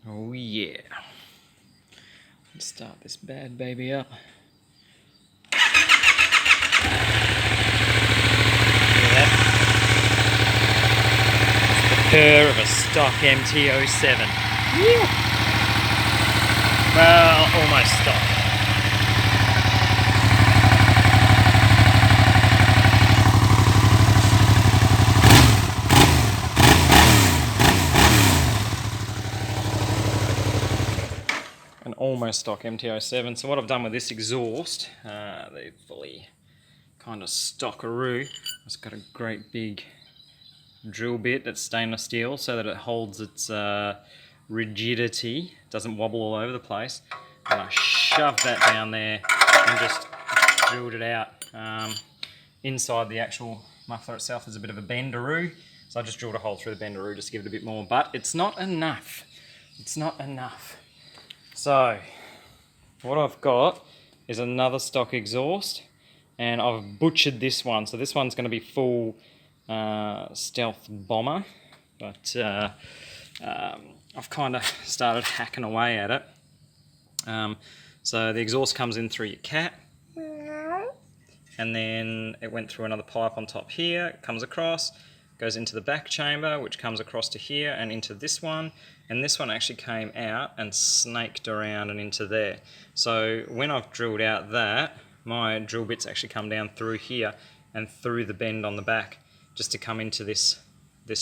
Oh yeah. Let's start this bad baby up. Purr of a stock MT07. Well, almost stock. An almost stock MT07. So what I've done with this exhaust, the fully kind of stockaroo, it's got a great big drill bit that's stainless steel so that it holds its rigidity, doesn't wobble all over the place. And I shoved that down there and just drilled it out. Inside the actual muffler itself is a bit of a bendaroo, so I just drilled a hole through the bendaroo just to give it a bit more, but it's not enough. It's not enough. So what I've got is another stock exhaust, and I've butchered this one. So this one's going to be full stealth bomber, but I've kind of started hacking away at it. So the exhaust comes in through your cat, and then it went through another pipe on top here, it comes across, goes into the back chamber, which comes across to here and into this one, and this one actually came out and snaked around and into there. So when I've drilled out that, my drill bits actually come down through here and through the bend on the back, just to come into this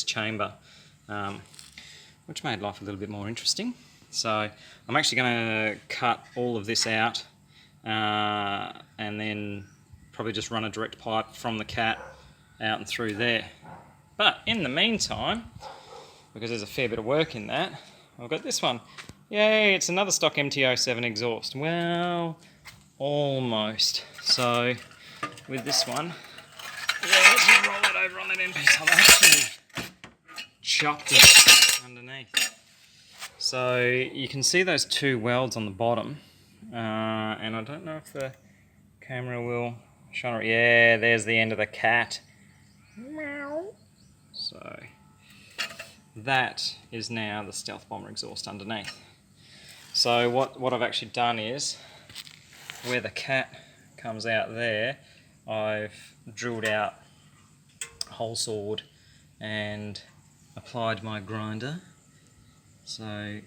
chamber, which made life a little bit more interesting. So I'm actually going to cut all of this out and then probably just run a direct pipe from the cat out and through there. But in the meantime, because there's a fair bit of work in that, I've got this one. Yay, it's another stock MT07 exhaust. Well, almost. So with this one, yeah, let's just roll it over on that end piece. I've actually chopped it underneath. So you can see those two welds on the bottom, and I don't know if the camera will shine it. Yeah, there's the end of the cat. So that is now the stealth bomber exhaust underneath. So what I've actually done is, where the cat comes out there, I've drilled out, hole sawed, and applied my grinder. So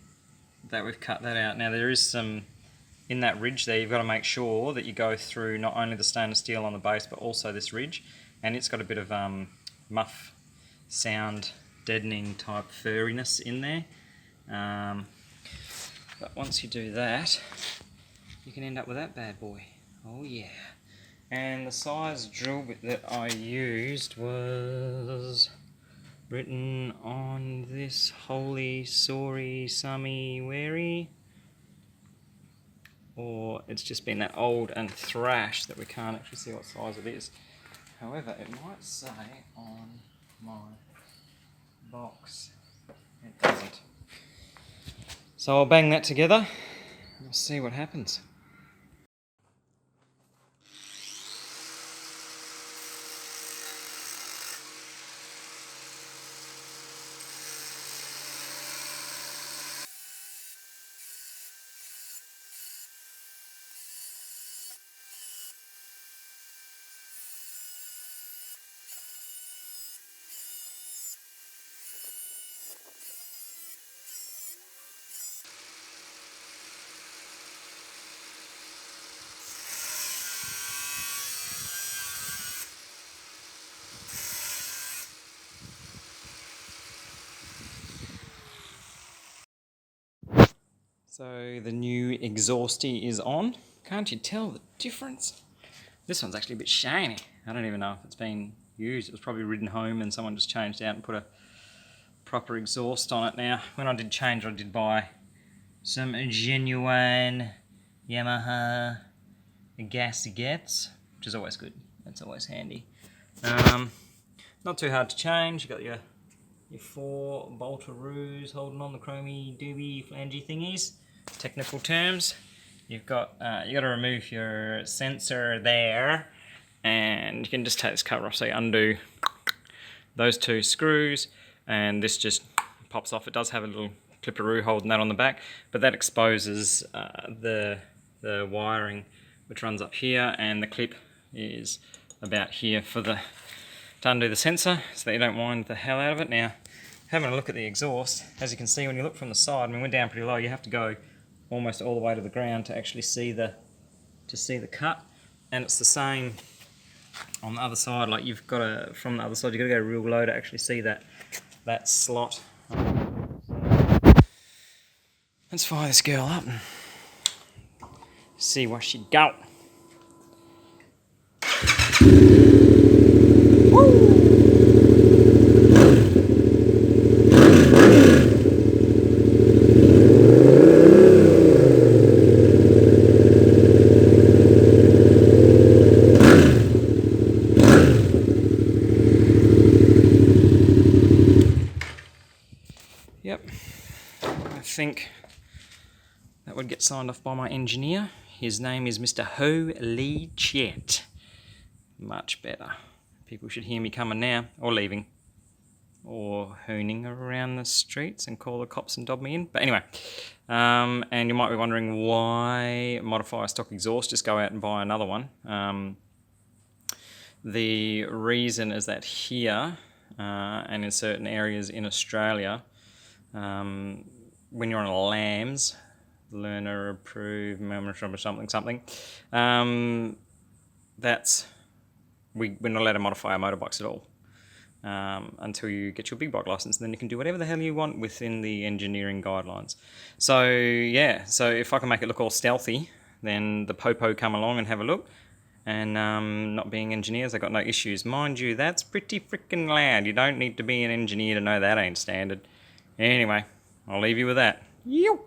that we've cut that out. Now there is some, in that ridge there, you've got to make sure that you go through not only the stainless steel on the base, but also this ridge. And it's got a bit of muff sound deadening type furriness in there. But once you do that, you can end up with that bad boy. Oh yeah. And the size drill bit that I used was written on this holy, sorry, summy, wary. Or it's just been that old and thrashed that we can't actually see what size it is. However, it might say on my box. It doesn't. So I'll bang that together and we'll see what happens. So the new exhausty is on. Can't you tell the difference? This one's actually a bit shiny. I don't even know if it's been used. It was probably ridden home and someone just changed out and put a proper exhaust on it. Now, when I did change, I did buy some genuine Yamaha gaskets, which is always good. That's always handy. Not too hard to change. You've got your 4 boltaroos holding on the chromey doobie flangey thingies. Technical terms. You've got you got to remove your sensor there, and you can just take this cover off. So you undo those 2 screws, and this just pops off. It does have a little clipperoo holding that on the back, but that exposes the wiring which runs up here, and the clip is about here to undo the sensor so that you don't wind the hell out of it. Now, having a look at the exhaust, as you can see when you look from the side, I mean we're down pretty low, you have to go almost all the way to the ground to actually see the cut, and it's the same on the other side. Like you've got to, from the other side, you've got to go real low to actually see that slot. Let's fire this girl up and see where she go. Yep, I think that would get signed off by my engineer. His name is Mr. Lee Chit. Much better. People should hear me coming now, or leaving, or hooning around the streets and call the cops and dob me in. But anyway, and you might be wondering why modify a stock exhaust, just go out and buy another one. The reason is that here, and in certain areas in Australia, when you're on a LAMS, learner approved membership or something, we're not allowed to modify our motorbikes at all until you get your big bike license, and then you can do whatever the hell you want within the engineering guidelines. So yeah, so if I can make it look all stealthy, then the popo come along and have a look, and not being engineers, I got no issues. Mind you, that's pretty freaking loud. You don't need to be an engineer to know that ain't standard. Anyway, I'll leave you with that. Yo!